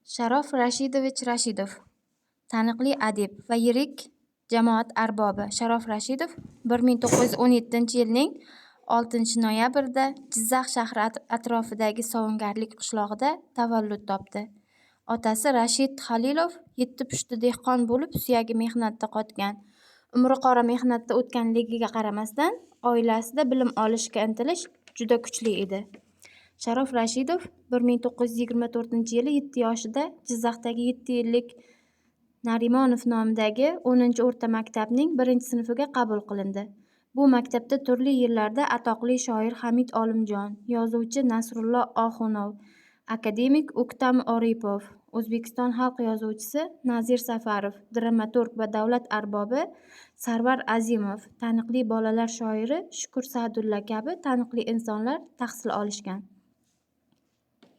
Sharof Rashidovich Rashidov, taniqli adib va yirik jamoat arbobi Sharof Rashidov 1917-yilning 6-noyabrida Jizzax shahri atrofidagi Sovungarlik qishlog'ida tavallud topdi. Otasi Rashid Halilov 7 pushti dehqon bo'lib, suyagi mehnatda qotgan. Umri qora mehnatda o'tganligiga qaramasdan, oilasida bilim olishga intilish juda kuchli edi. Sharof Rashidov 1924-yili 7 yoshida Jizzaxdagi 7 yillik Narimonov nomidagi 10-o'rta maktabning 1-sinfiga qabul qilindi. Bu maktabda turli yillarda atoqli shoir Hamid Olimjon, yozuvchi Nasrullo Oxunov, akademik O'ktam Oripov, O'zbekiston xalq yozuvchisi Nazir Safarov, dramaturg va davlat arbobi Sarvar Azimov, taniqli bolalar shoiri Shukur Sa'dulla kabi taniqli insonlar tahsil olishgan.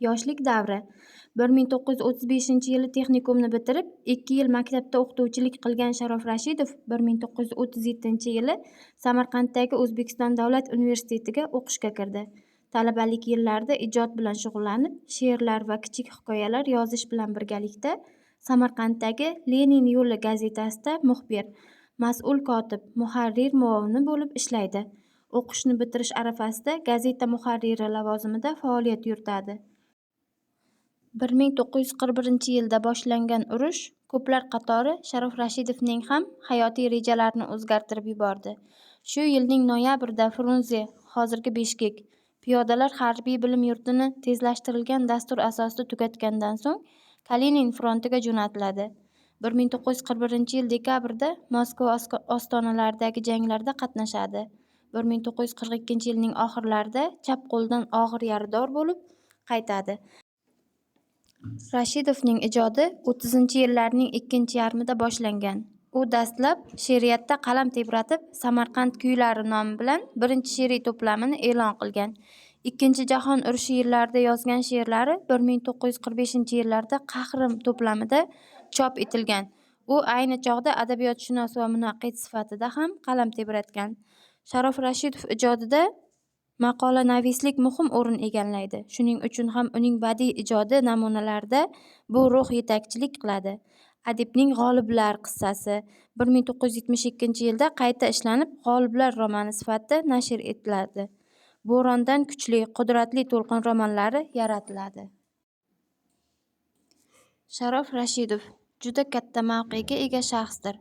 Yoshlik davri 1935-yili texnikumni bitirib, 2 yil maktabda o'qituvchilik qilgan Sharof Rashidov 1937-yili Samarqanddagi O'zbekiston davlat universitetiga o'qishga kirdi. Talabalik yillarida ijod bilan shug'ullanib, she'rlar va kichik hikoyalar yozish bilan birgalikda Samarqanddagi Lenin yo'li gazetasida muxbir, mas'ul kotib, muharrir muovini bo'lib ishlaydi. O'qishni bitirish arafasida gazeta muharriri lavozimida faoliyat yuritadi. 1941-yilda boshlangan urush ko'plar qatori Sharof Rashidovning ham hayotiy rejalarini o'zgartirib yubordi. Shu yilning noyabrida Frunze, hozirgi Bishkek, piyodalar harbiy bilim yurtini tezlashtirilgan dastur asosida tugatgandan so'ng Kalinin frontiga jo'natiladi. 1941-yil dekabrda Moskva ostonalaridagi janglarda qatnashadi. 1942-yilning oxirlarida chap qo'ldan og'ir yarador bo'lib qaytadi. Rashidovning ijodi 30-yillarning ikkinchi yarmida boshlangan. U dastlab she'riyatda qalam tebratib, Samarqand kuylari nomi bilan birinchi she'riy to'plamini e'lon qilgan. Ikkinchi jahon urushi yillarida yozgan she'rlari 1945-yillarda Qahrim to'plamida chop etilgan. U ayni chog'da adabiyotshunos va munaqqid sifatida ham qalam tebratgan. Sharof Rashidov ijodida maqola-navislik muhim o'rin egallaydi. Shuning uchun ham uning badiiy ijodi namunalarida bu ruh yetakchilik qiladi. Adibning G'oliblar qissasi 1972-yilda qayta ishlanib, G'oliblar romani sifatida nashr etiladi. Bo'rondan kuchli, qudratli to'lqin romanlari yaratiladi. Sharof Rashidov juda katta mavqega ega shaxsdir.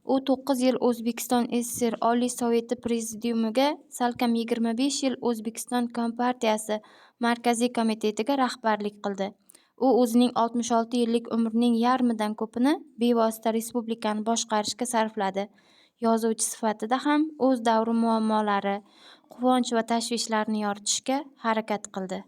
U 9 yil O'zbekiston SSR Oliy Soveti prezidiumiga, salkam 25 yil O'zbekiston Kompartiyasi Markaziy komitetiga rahbarlik qildi. U o'zining 66 yillik umrining yarmidan ko'pini bevosita respublikani boshqarishga sarfladi. Yozuvchi sifatida ham o'z davri muammolari, quvonch va tashvishlarini yoritishga harakat qildi.